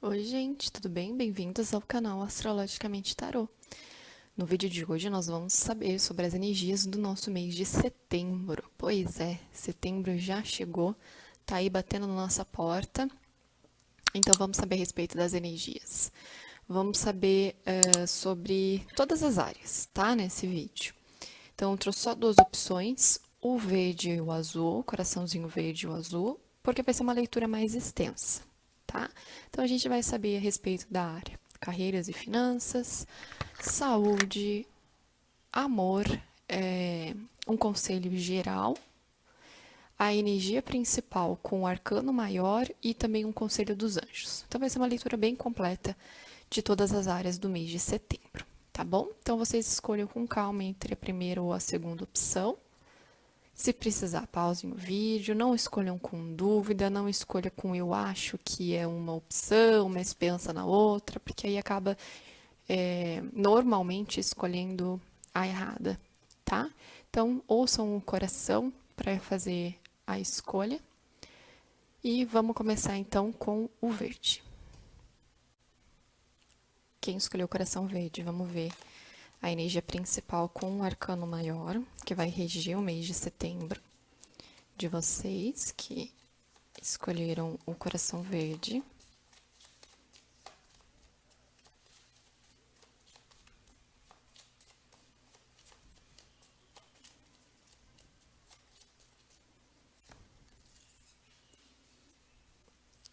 Oi, gente, tudo bem? Bem-vindos ao canal Astrologicamente Tarô. No vídeo de hoje nós vamos saber sobre as energias do nosso mês de setembro. Pois é, setembro já chegou, tá aí batendo na nossa porta. Então vamos saber a respeito das energias. Vamos saber sobre todas as áreas, tá? Nesse vídeo. Então eu trouxe só duas opções, o verde e o azul, o coraçãozinho verde e o azul, porque vai ser uma leitura mais extensa, tá? Então a gente vai saber a respeito da área, carreiras e finanças, saúde, amor, um conselho geral, a energia principal com o arcano maior e também um conselho dos anjos. Então vai ser uma leitura bem completa de todas as áreas do mês de setembro, tá bom? Então vocês escolham com calma entre a primeira ou a segunda opção. Se precisar, pausem o vídeo, não escolham com dúvida, não escolha com eu acho que é uma opção, mas pensa na outra, porque aí acaba normalmente escolhendo a errada, tá? Então, ouçam o coração para fazer a escolha. E vamos começar então com o verde. Quem escolheu o coração verde, vamos ver a energia principal com o arcano maior, que vai reger o mês de setembro de vocês que escolheram o coração verde.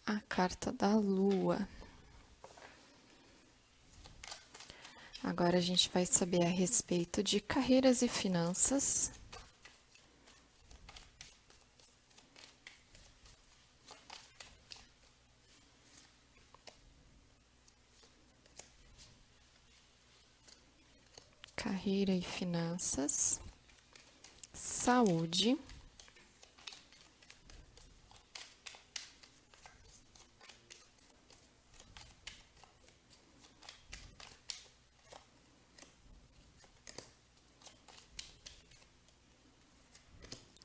A carta da lua. Agora a gente vai saber a respeito de carreiras e finanças. Carreira e finanças. Saúde.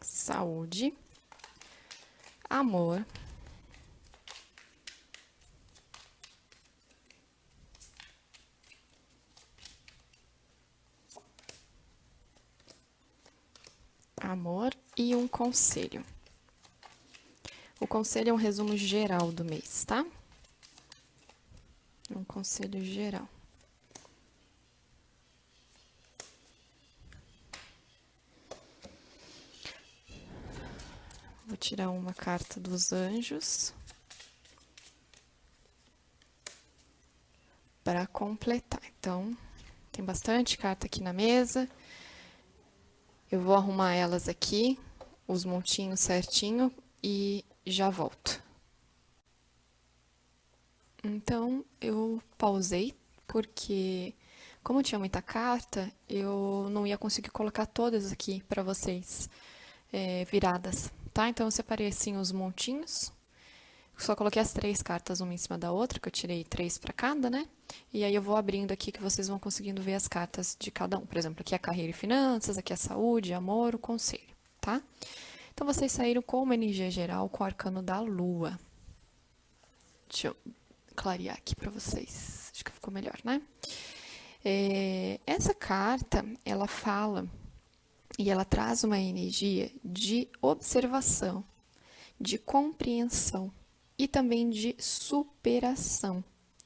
Saúde. Amor. Amor e um conselho. O conselho é um resumo geral do mês, tá? Um conselho geral. Vou tirar uma carta dos anjos para completar. Então, tem bastante carta aqui na mesa. Eu vou arrumar elas aqui, os montinhos certinho, e já volto. Então, eu pausei, porque como tinha muita carta, eu não ia conseguir colocar todas aqui para vocês viradas, tá? Então, eu separei assim os montinhos, só coloquei as 3 cartas uma em cima da outra, que eu tirei 3 para cada, né? E aí eu vou abrindo aqui que vocês vão conseguindo ver as cartas de cada um. Por exemplo, aqui é carreira e finanças, aqui é saúde, amor, o conselho, tá? Então, vocês saíram com uma energia geral com o arcano da lua. Deixa eu clarear aqui para vocês. Acho que ficou melhor, né? Essa carta, ela fala e ela traz uma energia de observação, de compreensão e também de superação,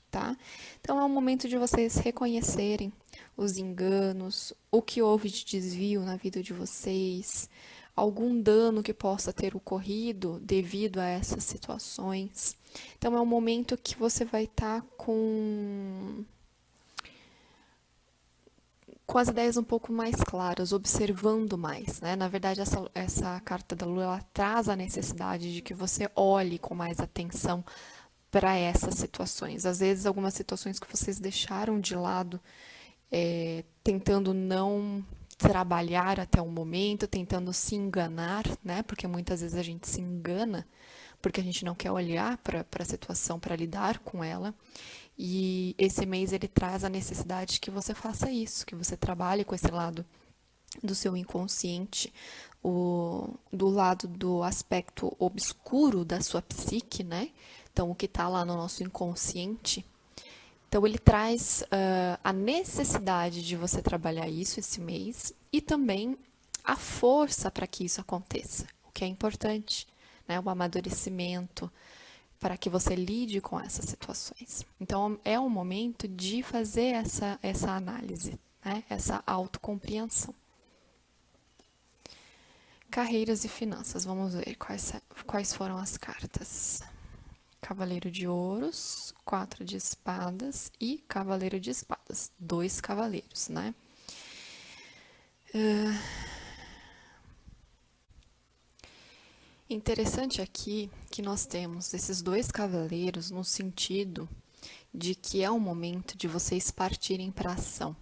tá? Então, é um momento de vocês reconhecerem os enganos, o que houve de desvio na vida de vocês, algum dano que possa ter ocorrido devido a essas situações. Então, é um momento que você vai estar com as ideias um pouco mais claras, observando mais, né? Na verdade, essa carta da Lua, ela traz a necessidade de que você olhe com mais atenção para essas situações. Às vezes, algumas situações que vocês deixaram de lado, tentando não trabalhar até o momento, tentando se enganar, né? Porque muitas vezes a gente se engana porque a gente não quer olhar para a situação, para lidar com ela. E esse mês ele traz a necessidade que você faça isso, que você trabalhe com esse lado do seu inconsciente, do lado do aspecto obscuro da sua psique, né? Então, o que está lá no nosso inconsciente. Então, ele traz a necessidade de você trabalhar isso esse mês e também a força para que isso aconteça, o que é importante, né? O amadurecimento para que você lide com essas situações. Então, é o momento de fazer essa análise, né? Essa autocompreensão. Carreiras e finanças, vamos ver quais foram as cartas. Cavaleiro de Ouros, 4 de Espadas e Cavaleiro de Espadas. 2 cavaleiros, né? Interessante aqui que nós temos esses 2 cavaleiros no sentido de que é o momento de vocês partirem para ação.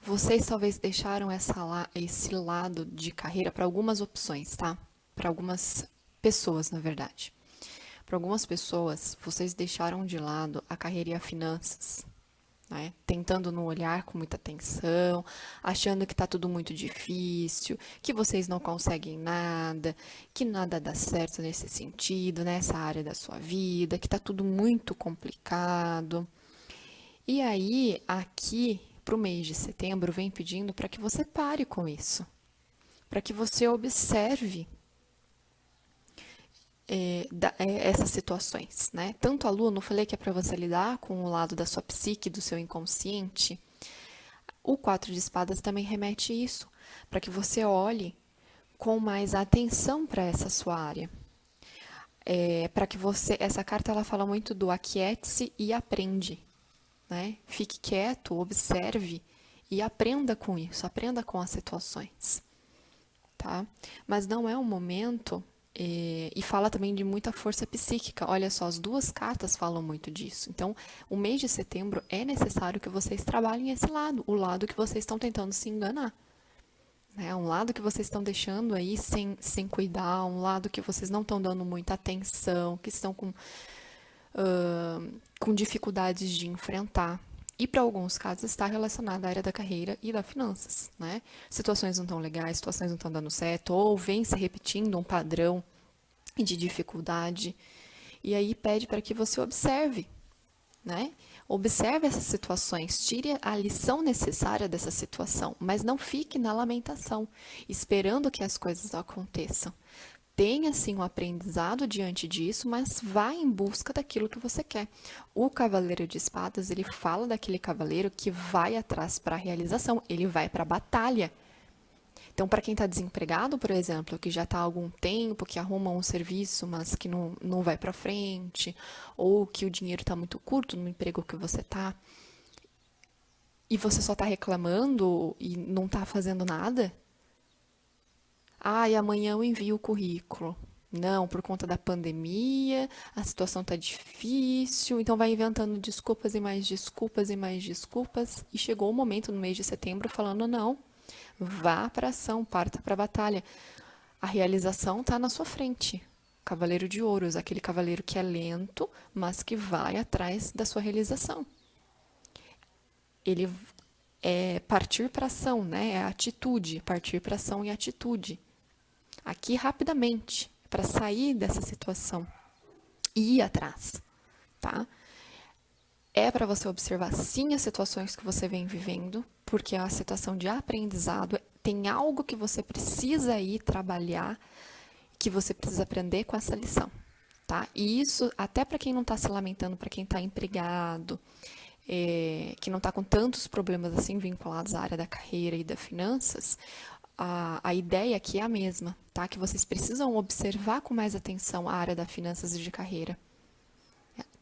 Vocês talvez deixaram esse lado de carreira para algumas opções, tá? Para algumas pessoas, na verdade. Para algumas pessoas, vocês deixaram de lado a carreira e as finanças, né? Tentando não olhar com muita atenção, achando que está tudo muito difícil, que vocês não conseguem nada, que nada dá certo nesse sentido, nessa área da sua vida, que está tudo muito complicado. E aí, aqui, para o mês de setembro, vem pedindo para que você pare com isso, para que você observe essas situações, né? Tanto a Lua, não falei que é para você lidar com o lado da sua psique, do seu inconsciente. O 4 de espadas também remete isso, para que você olhe com mais atenção para essa sua área. Para que você, essa carta ela fala muito do aquiete-se e aprende, né? Fique quieto, observe e aprenda com isso, aprenda com as situações, tá? Mas não é um momento. E fala também de muita força psíquica. Olha só, as 2 cartas falam muito disso. Então, o mês de setembro é necessário que vocês trabalhem esse lado, o lado que vocês estão tentando se enganar. Né? Um lado que vocês estão deixando aí sem cuidar, um lado que vocês não estão dando muita atenção, que estão com dificuldades de enfrentar. E para alguns casos está relacionado à área da carreira e das finanças, né? Situações não estão legais, situações não estão dando certo, ou vem se repetindo um padrão de dificuldade. E aí pede para que você observe, né? Observe essas situações, tire a lição necessária dessa situação, mas não fique na lamentação, esperando que as coisas aconteçam. Tenha, sim, um aprendizado diante disso, mas vá em busca daquilo que você quer. O Cavaleiro de Espadas, ele fala daquele cavaleiro que vai atrás para a realização, ele vai para a batalha. Então, para quem está desempregado, por exemplo, que já está há algum tempo, que arruma um serviço, mas que não vai para frente, ou que o dinheiro está muito curto no emprego que você está, e você só está reclamando e não está fazendo nada, e amanhã eu envio o currículo. Não, por conta da pandemia, a situação tá difícil, então vai inventando desculpas e mais desculpas e mais desculpas. E chegou o momento no mês de setembro falando: não, vá para ação, parta para a batalha. A realização tá na sua frente. Cavaleiro de Ouros, aquele cavaleiro que é lento, mas que vai atrás da sua realização. Ele é partir para ação, né? É atitude, partir para ação e atitude. Aqui rapidamente, para sair dessa situação e ir atrás, tá? É para você observar sim as situações que você vem vivendo, porque é uma situação de aprendizado, tem algo que você precisa ir trabalhar, que você precisa aprender com essa lição, tá? E isso até para quem não está se lamentando, para quem está empregado, que não está com tantos problemas assim vinculados à área da carreira e das finanças, a ideia aqui é a mesma, tá? Que vocês precisam observar com mais atenção a área das finanças e de carreira,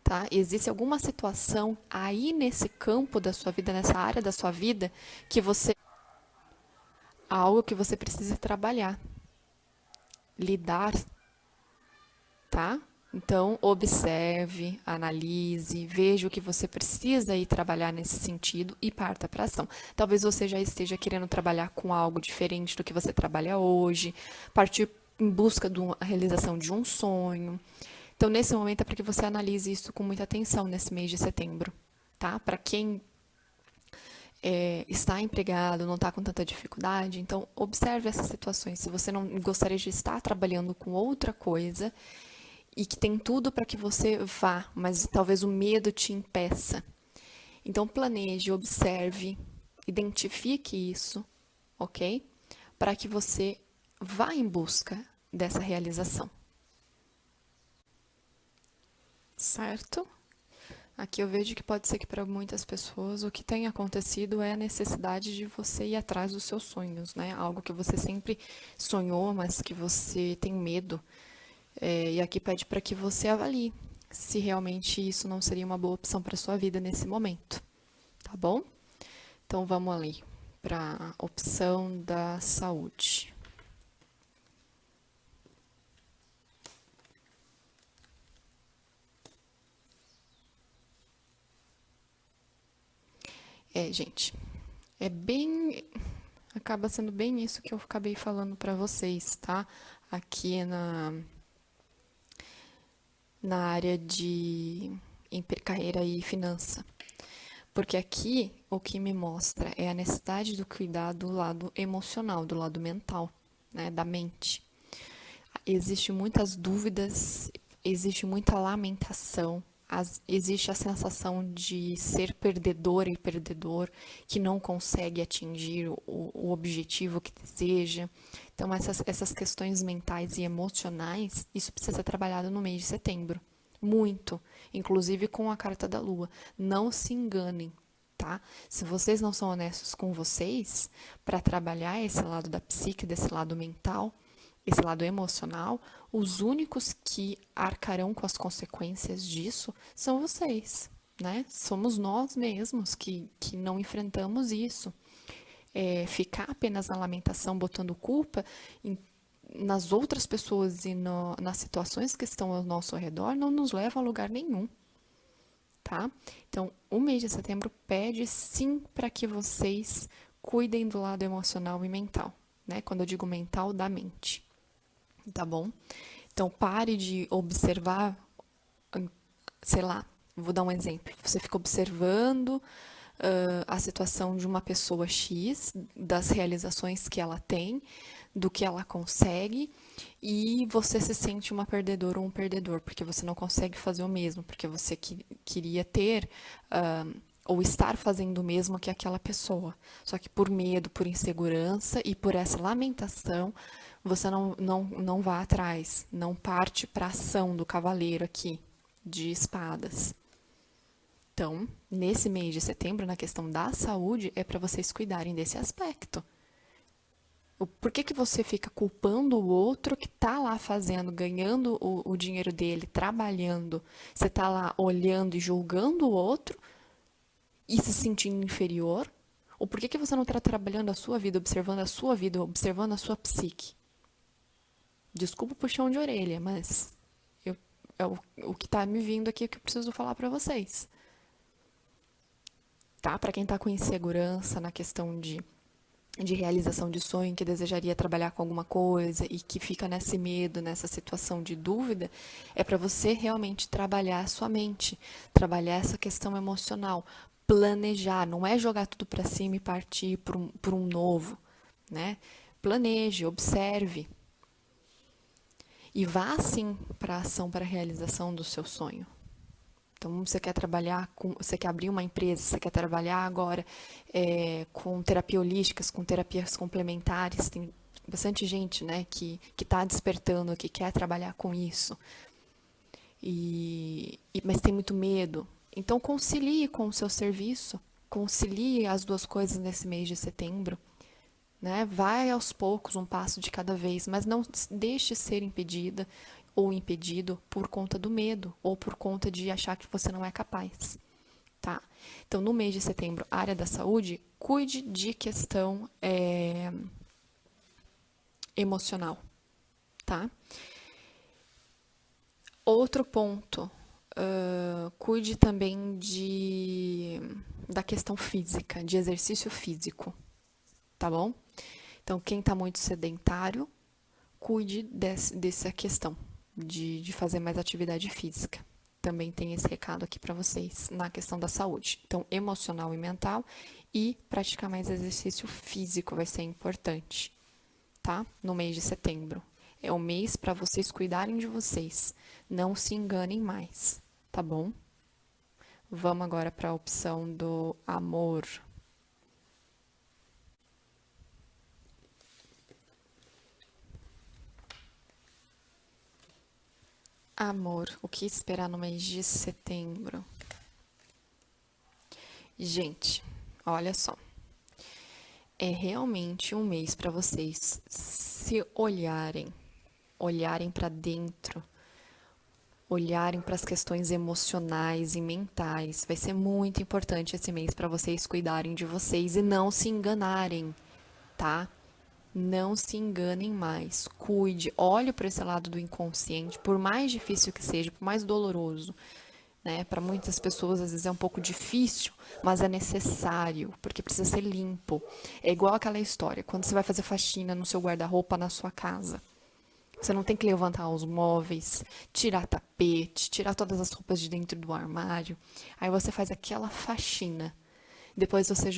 tá? Existe alguma situação aí nesse campo da sua vida, nessa área da sua vida, que algo que você precisa trabalhar, lidar, tá? Então, observe, analise, veja o que você precisa ir trabalhar nesse sentido e parta para ação. Talvez você já esteja querendo trabalhar com algo diferente do que você trabalha hoje, partir em busca da realização de um sonho. Então, nesse momento, é para que você analise isso com muita atenção nesse mês de setembro, tá? Para quem está empregado, não está com tanta dificuldade, então observe essas situações. Se você não gostaria de estar trabalhando com outra coisa, e que tem tudo para que você vá, mas talvez o medo te impeça. Então planeje, observe, identifique isso, ok? Para que você vá em busca dessa realização. Certo? Aqui eu vejo que pode ser que para muitas pessoas o que tem acontecido é a necessidade de você ir atrás dos seus sonhos, né? Algo que você sempre sonhou, mas que você tem medo. E aqui pede para que você avalie se realmente isso não seria uma boa opção para sua vida nesse momento, tá bom? Então vamos ali para a opção da saúde. Gente, é bem. Acaba sendo bem isso que eu acabei falando para vocês, tá? Aqui na área de carreira e finança. Porque aqui o que me mostra é a necessidade do cuidado do lado emocional, do lado mental, né, da mente. Existem muitas dúvidas, existe muita lamentação, existe a sensação de ser perdedora e perdedor, que não consegue atingir o objetivo que deseja. Então, essas questões mentais e emocionais, isso precisa ser trabalhado no mês de setembro. Muito, inclusive com a carta da lua. Não se enganem, tá? Se vocês não são honestos com vocês, para trabalhar esse lado da psique, desse lado mental, esse lado emocional, os únicos que arcarão com as consequências disso são vocês, né? Somos nós mesmos que não enfrentamos isso. Ficar apenas na lamentação, botando culpa nas outras pessoas e nas situações que estão ao nosso redor, não nos leva a lugar nenhum, tá? Então, o mês de setembro pede sim para que vocês cuidem do lado emocional e mental, né? Quando eu digo mental, da mente, tá bom? Então, pare de observar, sei lá, vou dar um exemplo. Você fica observando a situação de uma pessoa X, das realizações que ela tem, do que ela consegue, e você se sente uma perdedora ou um perdedor, porque você não consegue fazer o mesmo, porque você queria ter ou estar fazendo o mesmo que aquela pessoa. Só que por medo, por insegurança e por essa lamentação, você não vai atrás, não parte para a ação do cavaleiro aqui, de espadas. Então, nesse mês de setembro, na questão da saúde, é para vocês cuidarem desse aspecto. Por que você fica culpando o outro que está lá fazendo, ganhando o dinheiro dele, trabalhando? Você está lá olhando e julgando o outro e se sentindo inferior? Ou por que você não está trabalhando a sua vida, observando a sua psique? Desculpa o puxão de orelha, mas é o que está me vindo aqui que eu preciso falar para vocês. Tá? Para quem está com insegurança na questão de realização de sonho, que desejaria trabalhar com alguma coisa e que fica nesse medo, nessa situação de dúvida, é para você realmente trabalhar a sua mente, trabalhar essa questão emocional, planejar, não é jogar tudo para cima e partir por um novo, né? Planeje, observe e vá sim para a ação, para a realização do seu sonho. Então, você quer trabalhar você quer abrir uma empresa, você quer trabalhar agora com terapia holística, com terapias complementares. Tem bastante gente, né, que está despertando, que quer trabalhar com isso, mas tem muito medo. Então, concilie com o seu serviço, concilie as duas coisas nesse mês de setembro. Né? Vai aos poucos, um passo de cada vez, mas não deixe ser impedida ou impedido por conta do medo ou por conta de achar que você não é capaz, tá? Então, no mês de setembro, área da saúde, cuide de questão emocional, tá? Outro ponto, cuide também da questão física, de exercício físico, tá bom? Então, quem está muito sedentário, cuide dessa questão de fazer mais atividade física. Também tem esse recado aqui para vocês na questão da saúde. Então, emocional e mental e praticar mais exercício físico vai ser importante, tá? No mês de setembro. É o mês para vocês cuidarem de vocês. Não se enganem mais, tá bom? Vamos agora para a opção do amor. Amor, o que esperar no mês de setembro? Gente, olha só. É realmente um mês para vocês se olharem para dentro, olharem para as questões emocionais e mentais. Vai ser muito importante esse mês para vocês cuidarem de vocês e não se enganarem, tá? Não se enganem mais. Cuide, olhe para esse lado do inconsciente, por mais difícil que seja, por mais doloroso, né? Para muitas pessoas às vezes é um pouco difícil, mas é necessário, porque precisa ser limpo. É igual aquela história, quando você vai fazer faxina no seu guarda-roupa na sua casa. Você não tem que levantar os móveis, tirar tapete, tirar todas as roupas de dentro do armário. Aí você faz aquela faxina. Depois você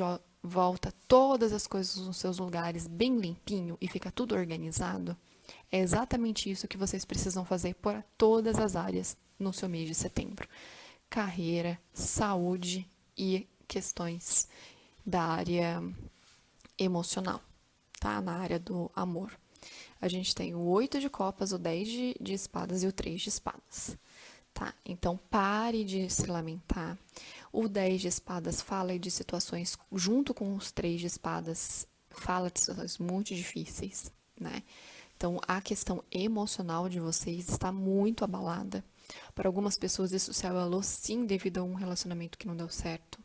volta todas as coisas nos seus lugares bem limpinho e fica tudo organizado. É exatamente isso que vocês precisam fazer para todas as áreas no seu mês de setembro. Carreira, saúde e questões da área emocional, tá? Na área do amor. A gente tem o 8 de copas, o 10 de espadas e o 3 de espadas. Tá? Então, pare de se lamentar. O 10 de espadas fala de situações, junto com os 3 de espadas, fala de situações muito difíceis, né? Então, a questão emocional de vocês está muito abalada. Para algumas pessoas, isso se abalou sim devido a um relacionamento que não deu certo.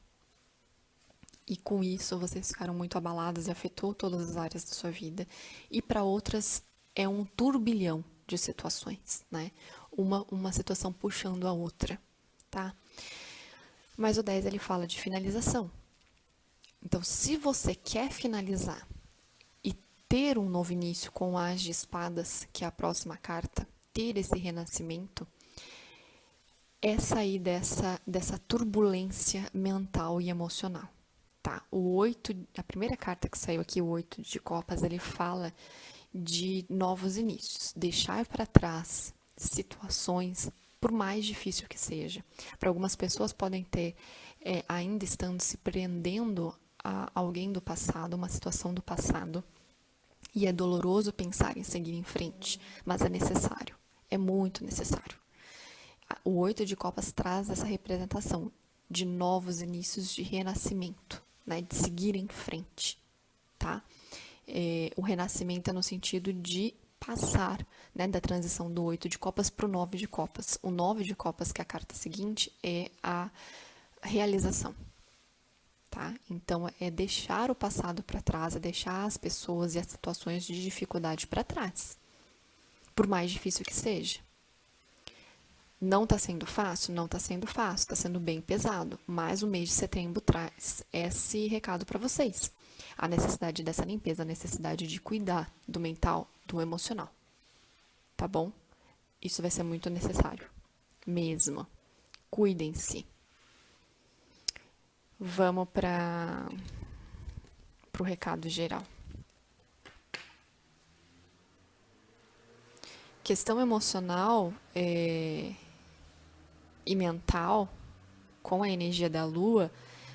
E com isso, vocês ficaram muito abaladas e afetou todas as áreas da sua vida. E para outras, é um turbilhão de situações, né? Uma situação puxando a outra, tá? Mas o 10 ele fala de finalização. Então, se você quer finalizar e ter um novo início com o As de Espadas, que é a próxima carta, ter esse renascimento, é sair dessa turbulência mental e emocional, tá? O 8, a primeira carta que saiu aqui, o 8 de copas, ele fala de novos inícios, deixar para trás situações, por mais difícil que seja. Para algumas pessoas podem ter, ainda estando se prendendo a alguém do passado, uma situação do passado, e é doloroso pensar em seguir em frente, mas é necessário, é muito necessário. O 8 de copas traz essa representação de novos inícios de renascimento, né, de seguir em frente, tá? O renascimento é no sentido de passar, né, da transição do 8 de copas para o 9 de copas. O 9 de copas, que é a carta seguinte, é a realização, tá? Então, é deixar o passado para trás, é deixar as pessoas e as situações de dificuldade para trás, por mais difícil que seja. Não está sendo fácil? Não está sendo fácil, está sendo bem pesado, mas o mês de setembro traz esse recado para vocês. A necessidade dessa limpeza, a necessidade de cuidar do mental, do emocional, tá bom? Isso vai ser muito necessário, mesmo. Cuidem-se. Vamos para o recado geral. Questão emocional e mental, com a energia da lua,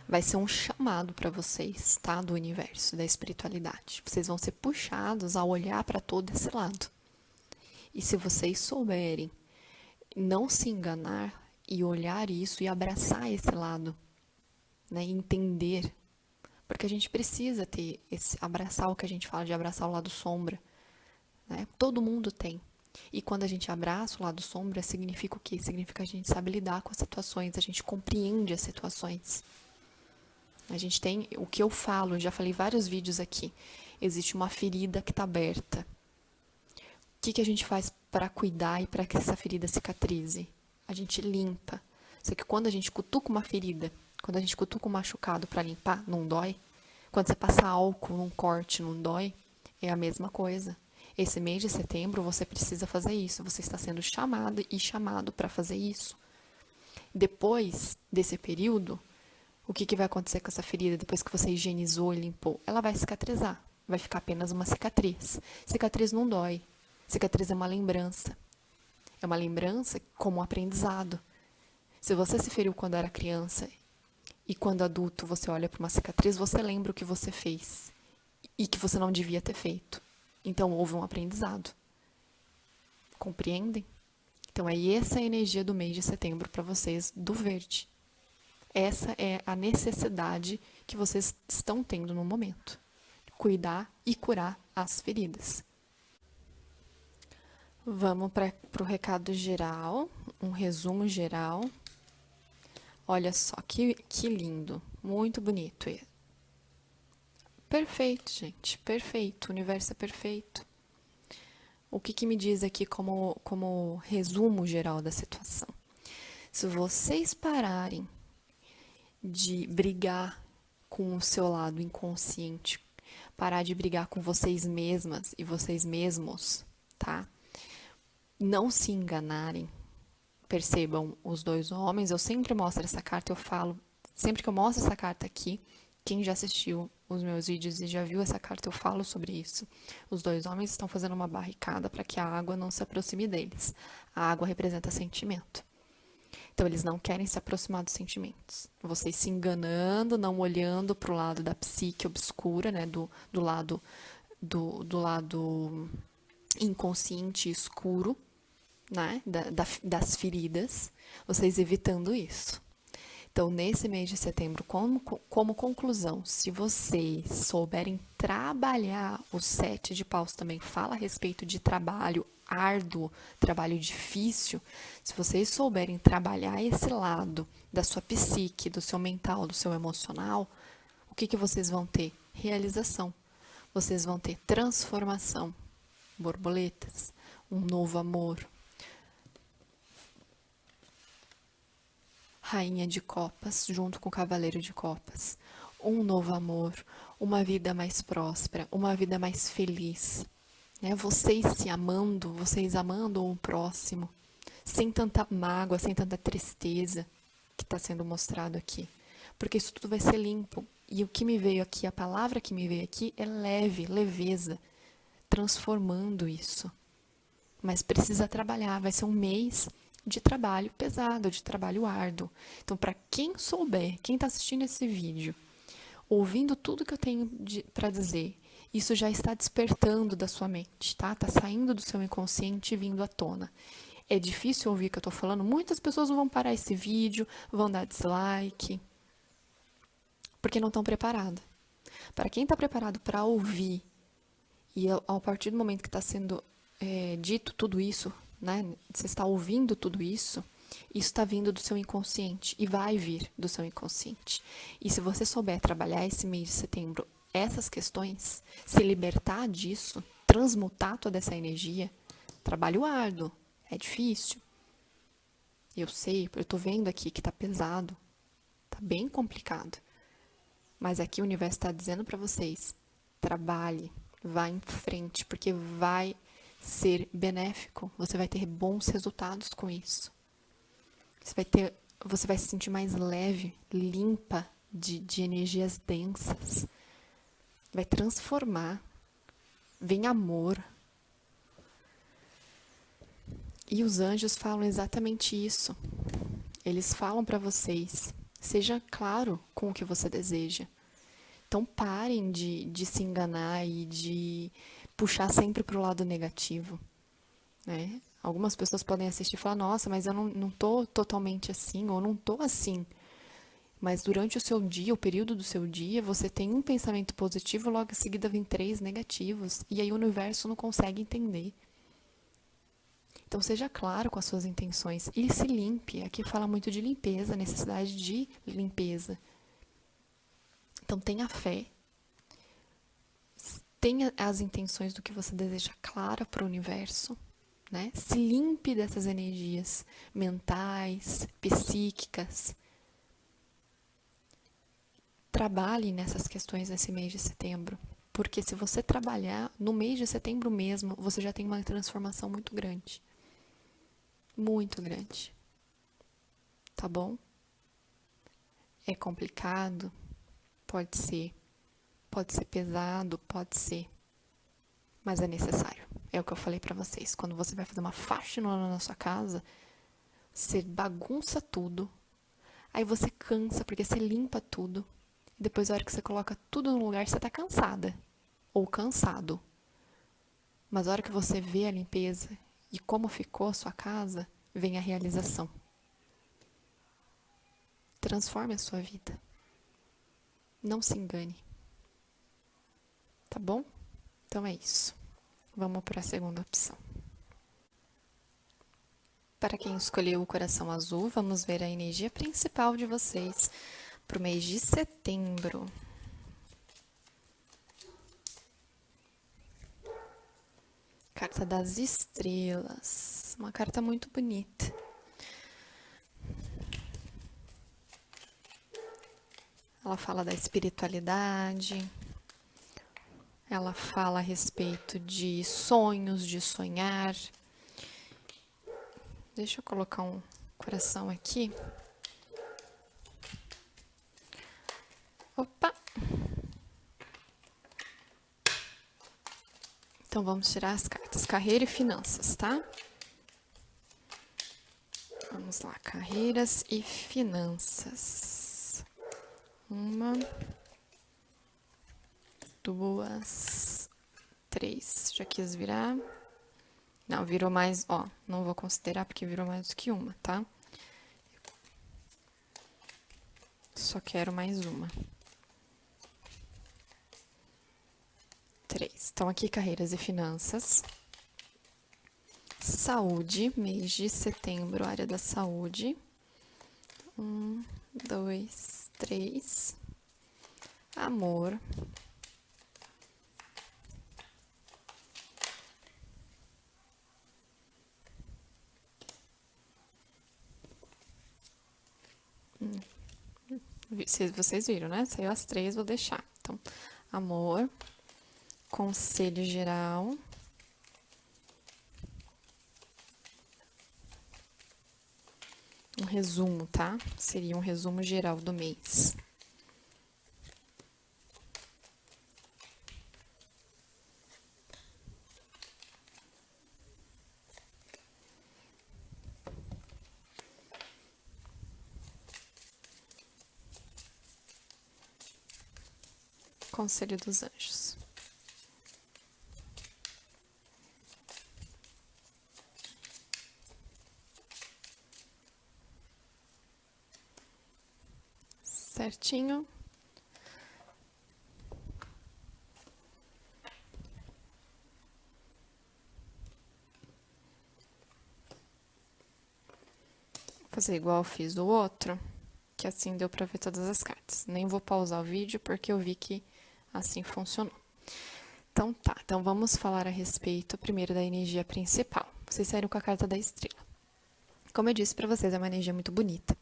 vai ser um chamado para vocês, tá? Do universo, da espiritualidade. Vocês vão ser puxados a olhar para todo esse lado. E se vocês souberem não se enganar e olhar isso e abraçar esse lado, né? Entender. Porque a gente precisa ter abraçar o que a gente fala de abraçar o lado sombra, né? Todo mundo tem. E quando a gente abraça o lado sombra, significa o quê? Significa que a gente sabe lidar com as situações, a gente compreende as situações. A gente tem, o que eu falo, já falei vários vídeos aqui, existe uma ferida que está aberta. O que a gente faz para cuidar e para que essa ferida cicatrize? A gente limpa. Só que quando a gente cutuca uma ferida, quando a gente cutuca um machucado para limpar, não dói. Quando você passa álcool num corte, não dói. É a mesma coisa. Esse mês de setembro você precisa fazer isso. Você está sendo chamado e chamado para fazer isso. Depois desse período, o que vai acontecer com essa ferida depois que você higienizou e limpou? Ela vai cicatrizar. Vai ficar apenas uma cicatriz. Cicatriz não dói. Cicatriz é uma lembrança. É uma lembrança como um aprendizado. Se você se feriu quando era criança e quando adulto você olha para uma cicatriz, você lembra o que você fez e que você não devia ter feito. Então houve um aprendizado. Compreendem? Então é essa a energia do mês de setembro para vocês do verde. Essa é a necessidade que vocês estão tendo no momento. Cuidar e curar as feridas. Vamos para o recado geral, um resumo geral. Olha só, que lindo, muito bonito. Perfeito, gente, perfeito, o universo é perfeito. O que me diz aqui como resumo geral da situação? Se vocês pararem de brigar com o seu lado inconsciente, parar de brigar com vocês mesmas e vocês mesmos, tá? Não se enganarem. Percebam os dois homens, eu sempre mostro essa carta, eu falo, sempre que eu mostro essa carta aqui, quem já assistiu os meus vídeos e já viu essa carta, eu falo sobre isso. Os dois homens estão fazendo uma barricada para que a água não se aproxime deles. A água representa sentimento. Então, eles não querem se aproximar dos sentimentos. Vocês se enganando, não olhando para o lado da psique obscura, né? Do lado inconsciente escuro, né? Das feridas. Vocês evitando isso. Então, nesse mês de setembro, como conclusão, se vocês souberem trabalhar, o 7 de paus também fala a respeito de trabalho árduo, trabalho difícil, se vocês souberem trabalhar esse lado da sua psique, do seu mental, do seu emocional, o que vocês vão ter? Realização. Vocês vão ter transformação, borboletas, um novo amor. Rainha de Copas, junto com o Cavaleiro de Copas. Um novo amor, uma vida mais próspera, uma vida mais feliz. Né? Vocês se amando, vocês amando o próximo, sem tanta mágoa, sem tanta tristeza que está sendo mostrado aqui. Porque isso tudo vai ser limpo. E o que me veio aqui, a palavra que me veio aqui é leve, leveza, transformando isso. Mas precisa trabalhar, vai ser um mês de trabalho pesado, de trabalho árduo. Então, para quem souber, quem está assistindo esse vídeo, ouvindo tudo que eu tenho para dizer, isso já está despertando da sua mente, tá? Tá saindo do seu inconsciente e vindo à tona. É difícil ouvir o que eu tô falando, muitas pessoas vão parar esse vídeo, vão dar dislike, porque não estão preparadas. Para quem está preparado para ouvir, e a partir do momento que está sendo dito tudo isso, né? Você está ouvindo tudo isso está vindo do seu inconsciente e vai vir do seu inconsciente. E se você souber trabalhar esse mês de setembro, essas questões, se libertar disso, transmutar toda essa energia, trabalho árduo, é difícil. Eu sei, eu tô vendo aqui que tá pesado, tá bem complicado. Mas aqui o universo está dizendo para vocês, trabalhe, vá em frente, porque vai ser benéfico, você vai ter bons resultados com isso. Você vai se sentir mais leve, limpa de energias densas. Vai transformar. Vem amor. E os anjos falam exatamente isso. Eles falam para vocês, seja claro com o que você deseja. Então parem de se enganar e de puxar sempre para o lado negativo, né? Algumas pessoas podem assistir e falar, nossa, mas eu não tô totalmente assim, ou não tô assim. Mas durante o seu dia, o período do seu dia, você tem um pensamento positivo, logo em seguida vem 3 negativos. E aí o universo não consegue entender. Então seja claro com as suas intenções e se limpe. Aqui fala muito de limpeza, necessidade de limpeza. Então tenha fé. Tenha as intenções do que você deseja clara para o universo. Né? Se limpe dessas energias mentais, psíquicas. Trabalhe nessas questões nesse mês de setembro. Porque se você trabalhar no mês de setembro mesmo, você já tem uma transformação muito grande. Muito grande. Tá bom? É complicado? Pode ser. Pode ser pesado? Pode ser. Mas é necessário. é o que eu falei pra vocês. Quando você vai fazer uma faxinona na sua casa, você bagunça tudo, aí você cansa porque você limpa tudo. E depois, a hora que você coloca tudo no lugar, você tá cansada ou cansado. Mas a hora que você vê a limpeza e como ficou a sua casa, vem a realização. Transforme a sua vida. Não se engane. Tá bom? Então é isso. Vamos para a segunda opção. Para quem escolheu o coração azul, vamos ver a energia principal de vocês para o mês de setembro. Carta das estrelas. Uma carta muito bonita. Ela fala da espiritualidade. Ela fala a respeito de sonhos, de sonhar. Deixa eu colocar um coração aqui. Opa! Então, vamos tirar as cartas. Carreira e finanças, tá? Vamos lá, carreiras e finanças. Uma, duas, três. Já quis virar? Não, virou mais, ó, não vou considerar porque virou mais do que uma, tá? Só quero mais uma. Três. Então, aqui, carreiras e finanças. Saúde, mês de setembro, área da saúde. 1, 2, 3. Amor. Vocês viram, né? Saiu as 3, vou deixar. Então, amor, conselho geral, um resumo, tá? Seria um resumo geral do mês. Conselho dos Anjos. Certinho. Vou fazer igual eu fiz o outro, que assim deu pra ver todas as cartas. Nem vou pausar o vídeo porque eu vi que assim funcionou. Então tá, então vamos falar a respeito primeiro da energia principal. Vocês saíram com a carta da estrela. Como eu disse pra vocês, é uma energia muito bonita.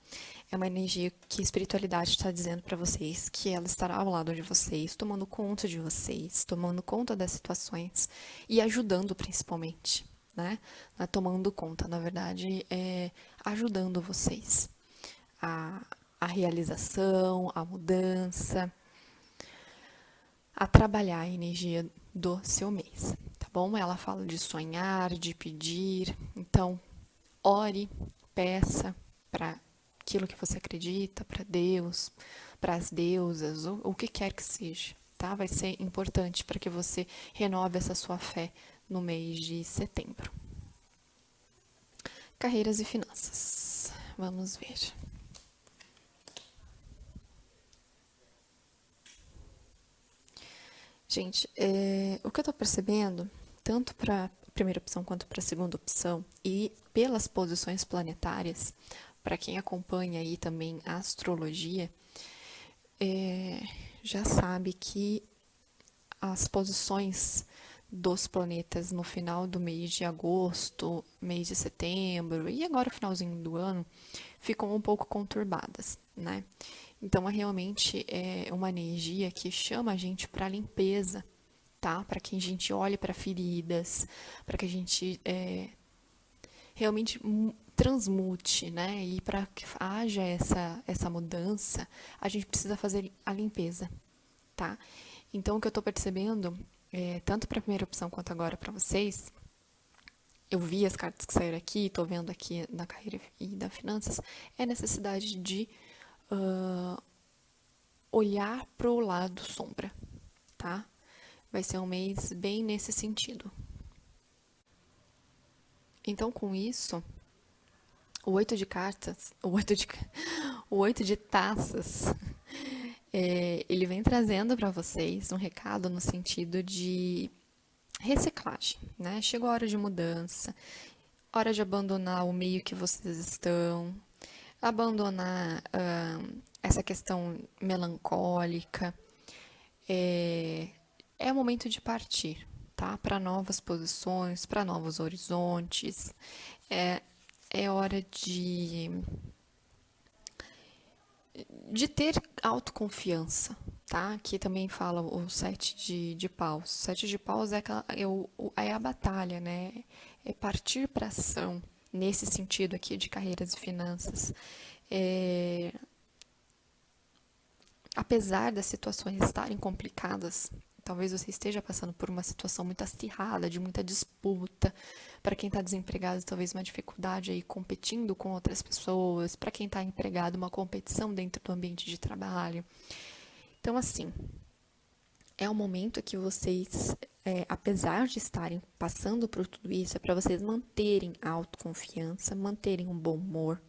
É uma energia que a espiritualidade está dizendo pra vocês que ela estará ao lado de vocês, tomando conta de vocês, tomando conta das situações e ajudando principalmente, né? Não é tomando conta, na verdade, é ajudando vocês. A realização, a mudança, a trabalhar a energia do seu mês, tá bom? Ela fala de sonhar, de pedir, então ore, peça para aquilo que você acredita, para Deus, para as deusas, ou o que quer que seja, tá? Vai ser importante para que você renove essa sua fé no mês de setembro. Carreiras e finanças. Vamos ver. Gente, o que eu tô percebendo, tanto para a primeira opção quanto para a segunda opção, e pelas posições planetárias, para quem acompanha aí também a astrologia, já sabe que as posições dos planetas no final do mês de agosto, mês de setembro e agora o finalzinho do ano ficam um pouco conturbadas, né? Então, realmente é uma energia que chama a gente para limpeza, tá? Para que a gente olhe para feridas, para que a gente realmente transmute, né? E para que haja essa mudança, a gente precisa fazer a limpeza, tá? Então, o que eu tô percebendo, tanto para a primeira opção quanto agora para vocês, eu vi as cartas que saíram aqui, tô vendo aqui na carreira e da finanças, é a necessidade de olhar pro lado sombra, tá? Vai ser um mês bem nesse sentido. Então, com isso, o 8 de cartas, o 8 de taças, ele vem trazendo para vocês um recado no sentido de reciclagem, né? Chegou a hora de mudança, hora de abandonar o meio que vocês estão, abandonar essa questão melancólica. É o momento de partir, tá? Para novas posições, para novos horizontes. É hora de ter autoconfiança, tá? Aqui também fala o sete de paus. O sete de paus é a batalha, né? É partir para ação, nesse sentido aqui de carreiras e finanças. Apesar das situações estarem complicadas, talvez você esteja passando por uma situação muito acirrada, de muita disputa. Para quem está desempregado, talvez uma dificuldade aí competindo com outras pessoas. Para quem está empregado, uma competição dentro do ambiente de trabalho. Então, assim, é um momento que vocês, apesar de estarem passando por tudo isso, é para vocês manterem a autoconfiança, manterem um bom humor,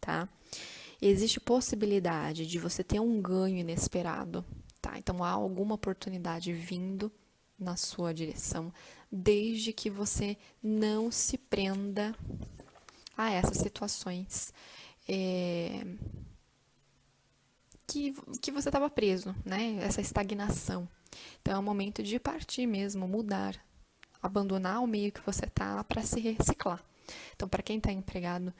tá? Existe possibilidade de você ter um ganho inesperado, tá? Então, há alguma oportunidade vindo na sua direção, desde que você não se prenda a essas situações que você estava preso, né? Essa estagnação. Então, é o momento de partir mesmo, mudar, abandonar o meio que você está para se reciclar. Então, para quem está empregado,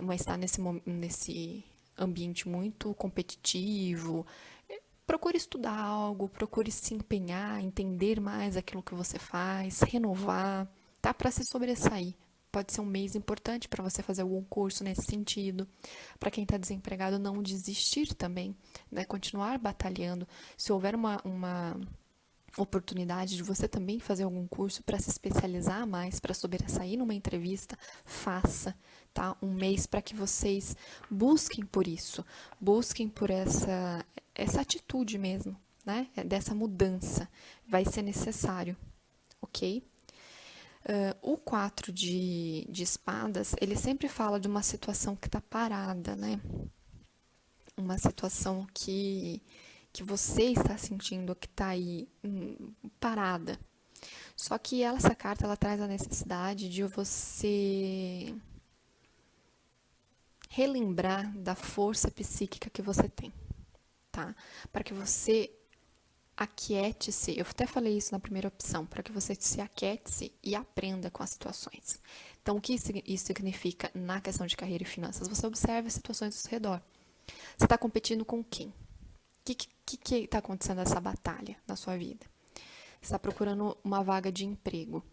mas está nesse ambiente muito competitivo, procure estudar algo, procure se empenhar, entender mais aquilo que você faz, renovar, tá? Para se sobressair. Pode ser um mês importante para você fazer algum curso nesse sentido. Para quem está desempregado, não desistir também, né? Continuar batalhando. Se houver uma oportunidade de você também fazer algum curso para se especializar mais, para sobressair numa entrevista, faça, tá? Um mês para que vocês busquem por isso, busquem por essa atitude mesmo, né? Dessa mudança. Vai ser necessário, ok? O 4 de espadas, ele sempre fala de uma situação que está parada, né? Uma situação que você está sentindo que está aí parada. Só que essa carta ela traz a necessidade de você relembrar da força psíquica que você tem, tá? Para que você aquiete-se, eu até falei isso na primeira opção, para que você se aquiete-se e aprenda com as situações. Então, o que isso significa na questão de carreira e finanças? Você observa as situações ao seu redor. Você está competindo com quem? O que está acontecendo nessa batalha na sua vida? Você está procurando uma vaga de emprego.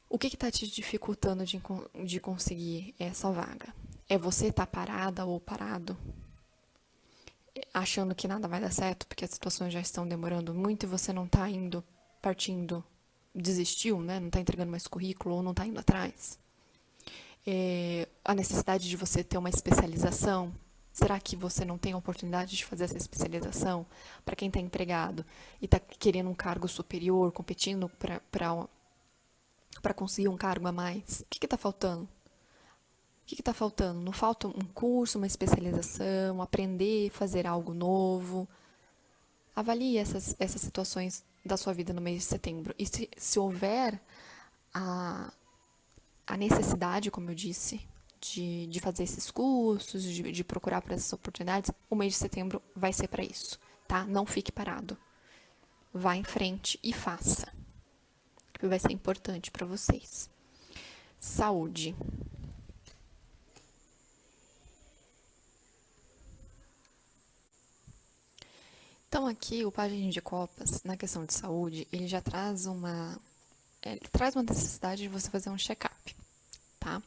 O que está te dificultando de conseguir essa vaga? É você estar parada ou parado? Achando que nada vai dar certo porque as situações já estão demorando muito e você não está partindo, desistiu, né? Não está entregando mais currículo ou não está indo atrás. A necessidade de você ter uma especialização. Será que você não tem a oportunidade de fazer essa especialização? Para quem está empregado e está querendo um cargo superior, competindo para conseguir um cargo a mais, o que está faltando? O que está faltando? Não falta um curso, uma especialização, aprender, fazer algo novo? Avalie essas situações da sua vida no mês de setembro. E se houver a necessidade, como eu disse, de fazer esses cursos, de procurar por essas oportunidades, o mês de setembro vai ser para isso, tá? Não fique parado. Vá em frente e faça. Que vai ser importante para vocês. Saúde. Então, aqui, o Pajem de Copas, na questão de saúde, ele já traz ele traz uma necessidade de você fazer um check-up, tá?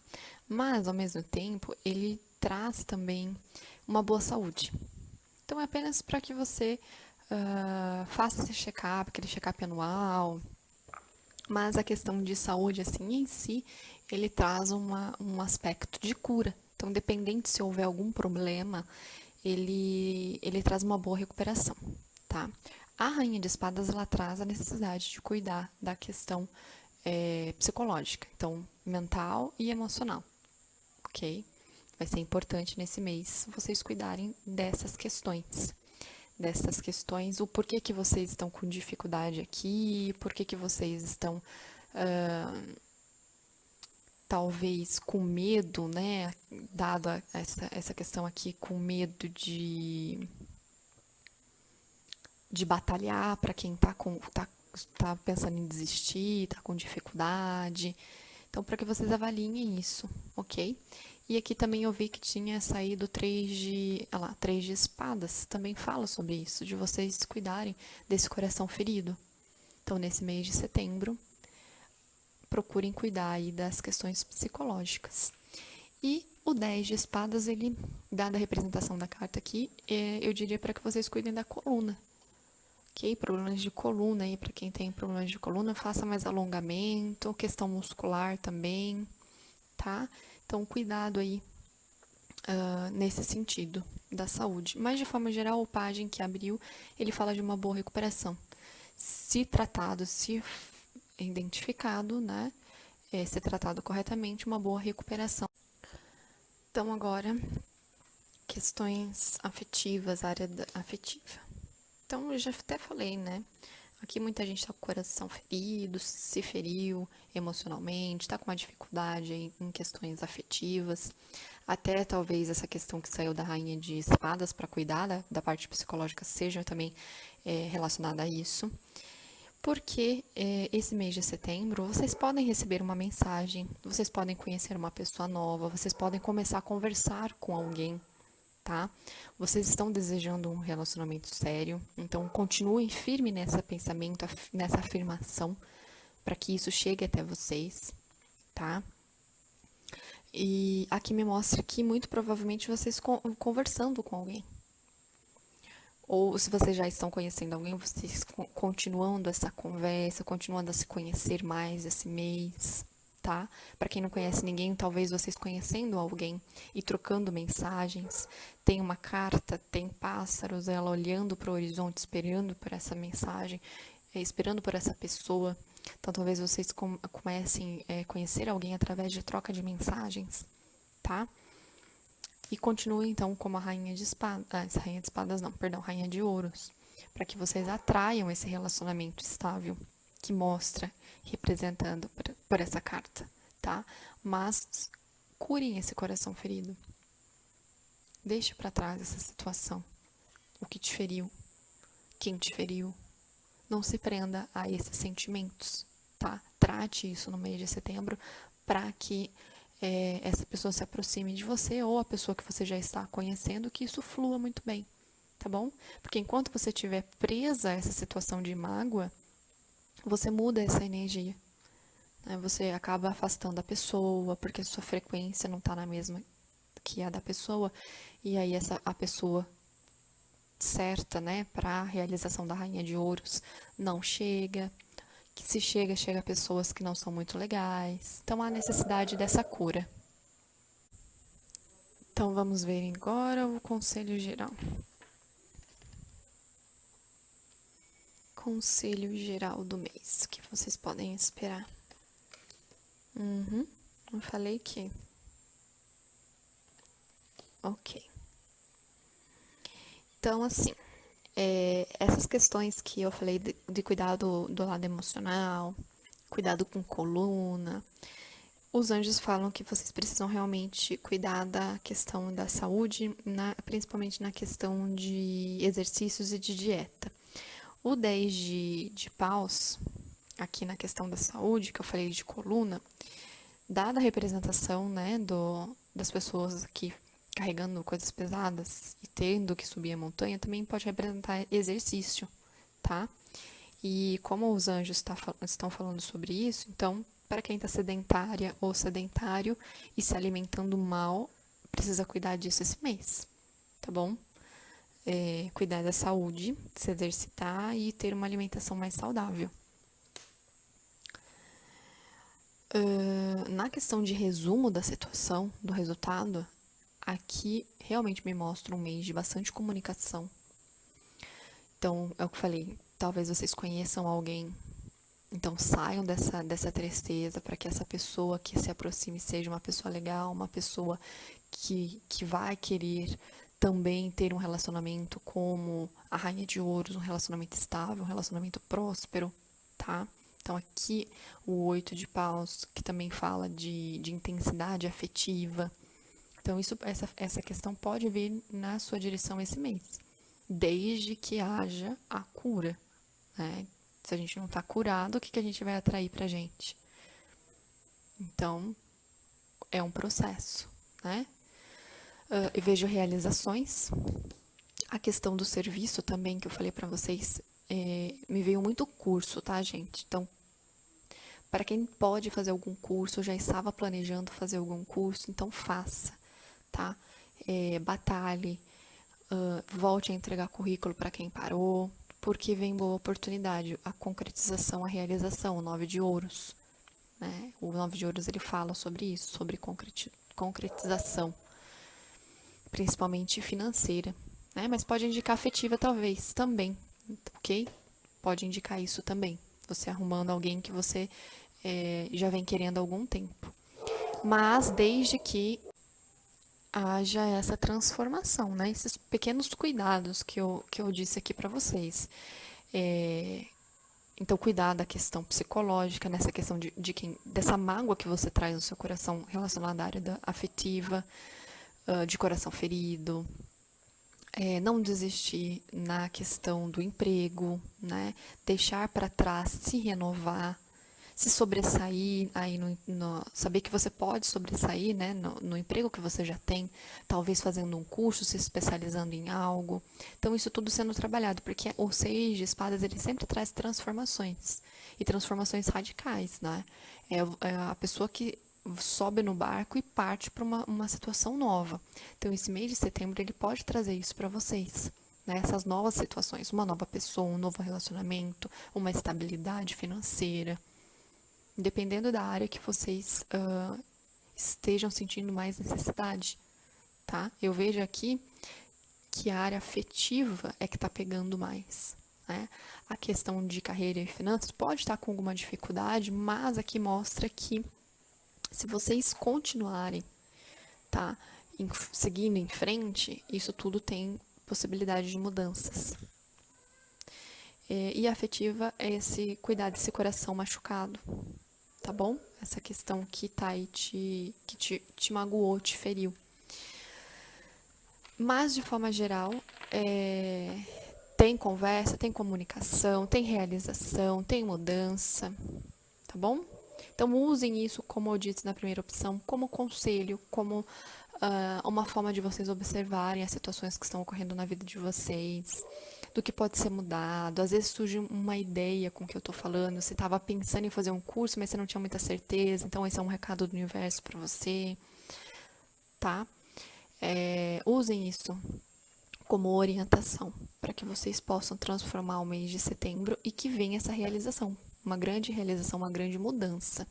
Mas, ao mesmo tempo, ele traz também uma boa saúde. Então, é apenas para que você faça esse check-up, aquele check-up anual, Mas a questão de saúde, assim, em si, ele traz um aspecto de cura. Então, independente se houver algum problema, ele traz uma boa recuperação, tá? A Rainha de Espadas, ela traz a necessidade de cuidar da questão psicológica, então, mental e emocional, ok? Vai ser importante nesse mês vocês cuidarem dessas questões, o porquê que vocês estão com dificuldade aqui, porquê que vocês estão talvez com medo, né, dado essa questão aqui, com medo de batalhar para quem tá pensando em desistir, tá com dificuldade. Então, para que vocês avaliem isso, ok? E aqui também eu vi que tinha saído três de espadas. Também fala sobre isso, de vocês cuidarem desse coração ferido. Então, nesse mês de setembro, procurem cuidar aí das questões psicológicas. E o 10 de espadas, ele, dada a representação da carta aqui, eu diria para que vocês cuidem da coluna. Ok? Problemas de coluna aí, para quem tem problemas de coluna, faça mais alongamento, questão muscular também, tá? Então, cuidado aí nesse sentido da saúde. Mas, de forma geral, o pajem que abriu, ele fala de uma boa recuperação. Se tratado, se identificado, né? Ser tratado corretamente, uma boa recuperação. Então, agora, questões afetivas, área afetiva. Então, eu já até falei, né? Aqui muita gente tá com o coração ferido, se feriu emocionalmente, tá com uma dificuldade em questões afetivas. Até talvez essa questão que saiu da Rainha de Espadas para cuidar da parte psicológica seja também relacionada a isso. Porque esse mês de setembro vocês podem receber uma mensagem, vocês podem conhecer uma pessoa nova, vocês podem começar a conversar com alguém, tá? Vocês estão desejando um relacionamento sério, então continuem firme nesse pensamento, nessa afirmação, para que isso chegue até vocês, tá? E aqui me mostra que muito provavelmente vocês conversando com alguém. Ou se vocês já estão conhecendo alguém, vocês continuando essa conversa, continuando a se conhecer mais esse mês, tá? Para quem não conhece ninguém, talvez vocês conhecendo alguém e trocando mensagens. Tem uma carta, tem pássaros, ela olhando para o horizonte, esperando por essa mensagem, esperando por essa pessoa. Então, talvez vocês comecem a conhecer alguém através de troca de mensagens, tá? E continue, então, como a rainha de espadas, rainha de espadas não, perdão, rainha de ouros, para que vocês atraiam esse relacionamento estável que mostra, representando por essa carta, tá? Mas curem esse coração ferido. Deixe para trás essa situação, o que te feriu, quem te feriu. Não se prenda a esses sentimentos, tá? Trate isso no mês de setembro para que essa pessoa se aproxime de você ou a pessoa que você já está conhecendo, que isso flua muito bem, tá bom? Porque enquanto você estiver presa a essa situação de mágoa, você muda essa energia, né? Você acaba afastando a pessoa, porque a sua frequência não está na mesma que a da pessoa, e aí a pessoa certa, né, para a realização da Rainha de Ouros não chega, que se chega pessoas que não são muito legais. Então há necessidade dessa cura. Então vamos ver agora o conselho geral. Conselho geral do mês, o que vocês podem esperar? Eu falei que. Ok. Então, assim, essas questões que eu falei de cuidar do lado emocional, cuidado com coluna, os anjos falam que vocês precisam realmente cuidar da questão da saúde, principalmente na questão de exercícios e de dieta. O 10 de paus, aqui na questão da saúde, que eu falei de coluna, dada a representação, né, das pessoas aqui carregando coisas pesadas e tendo que subir a montanha, também pode representar exercício, tá? E como os anjos estão falando sobre isso, então, para quem está sedentária ou sedentário e se alimentando mal, precisa cuidar disso esse mês, tá bom? Cuidar da saúde, se exercitar e ter uma alimentação mais saudável. Na questão de resumo da situação, do resultado, aqui realmente me mostra um mês de bastante comunicação. Então, é o que eu falei, talvez vocês conheçam alguém, então saiam dessa tristeza para que essa pessoa que se aproxime seja uma pessoa legal, uma pessoa que vai querer também ter um relacionamento como a Rainha de Ouros, um relacionamento estável, um relacionamento próspero, tá? Então aqui o 8 de paus, que também fala de intensidade afetiva. Então essa questão pode vir na sua direção esse mês, desde que haja a cura, né? Se a gente não está curado, o que a gente vai atrair pra gente? Então, é um processo, né? Eu vejo realizações. A questão do serviço também, que eu falei pra vocês, me veio muito curso, tá, gente? Então, para quem pode fazer algum curso, já estava planejando fazer algum curso, então faça, tá? Batalhe, volte a entregar currículo para quem parou, porque vem boa oportunidade, a concretização, a realização, o 9 de ouros, né? O 9 de ouros ele fala sobre isso, sobre concretização, principalmente financeira, né? Mas pode indicar afetiva talvez também, ok? Pode indicar isso também, você arrumando alguém que você já vem querendo há algum tempo. Mas desde que haja essa transformação, né? Esses pequenos cuidados que eu disse aqui para vocês. Então, cuidar da questão psicológica, nessa questão dessa mágoa que você traz no seu coração relacionada à área afetiva, de coração ferido. Não desistir na questão do emprego, né? Deixar para trás, se renovar, se sobressair, aí saber que você pode sobressair, né, no emprego que você já tem, talvez fazendo um curso, se especializando em algo. Então, isso tudo sendo trabalhado, porque o 6 de espadas, ele sempre traz transformações, e transformações radicais, né? É a pessoa que sobe no barco e parte para uma situação nova. Então, esse mês de setembro, ele pode trazer isso para vocês. Né, essas novas situações, uma nova pessoa, um novo relacionamento, uma estabilidade financeira. Dependendo da área que vocês estejam sentindo mais necessidade, tá? Eu vejo aqui que a área afetiva é que está pegando mais, né? A questão de carreira e finanças pode estar com alguma dificuldade, mas aqui mostra que se vocês continuarem, tá, seguindo em frente, isso tudo tem possibilidade de mudanças. E a afetiva é esse cuidar desse coração machucado, tá bom? Essa questão que tá aí te magoou, te feriu. Mas, de forma geral, tem conversa, tem comunicação, tem realização, tem mudança, tá bom? Então, usem isso, como eu disse na primeira opção, como conselho, como uma forma de vocês observarem as situações que estão ocorrendo na vida de vocês, do que pode ser mudado. Às vezes surge uma ideia com o que eu tô falando, você estava pensando em fazer um curso, mas você não tinha muita certeza, então esse é um recado do universo para você, tá? Usem isso como orientação para que vocês possam transformar o mês de setembro e que venha essa realização, uma grande realização, uma grande mudança,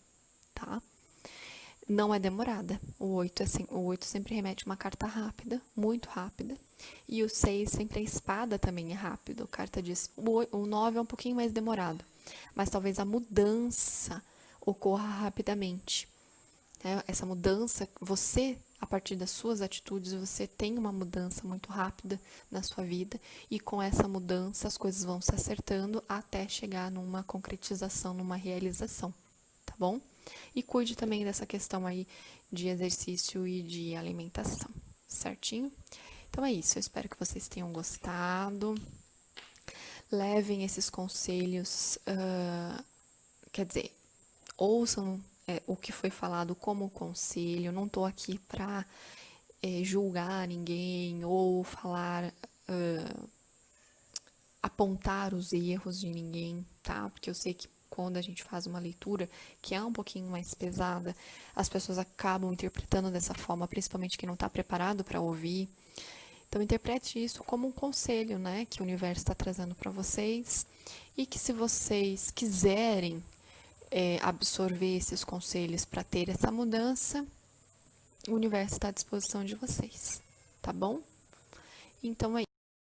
tá? Não é demorada. O 8 sempre remete uma carta rápida, muito rápida. E o 6 sempre a espada também é rápido. A carta diz, o 9 é um pouquinho mais demorado, mas talvez a mudança ocorra rapidamente. Essa mudança, você, a partir das suas atitudes, você tem uma mudança muito rápida na sua vida, e com essa mudança as coisas vão se acertando até chegar numa concretização, numa realização, tá bom? E cuide também dessa questão aí de exercício e de alimentação, certinho? Então é isso, eu espero que vocês tenham gostado. Levem esses conselhos, quer dizer, ouçam o que foi falado como conselho. Não tô aqui para julgar ninguém ou falar, apontar os erros de ninguém, tá? Porque eu sei que quando a gente faz uma leitura que é um pouquinho mais pesada, as pessoas acabam interpretando dessa forma, principalmente quem não está preparado para ouvir. Então, interprete isso como um conselho, né, que o universo está trazendo para vocês, e que se vocês quiserem absorver esses conselhos para ter essa mudança, o universo está à disposição de vocês, tá bom? Então é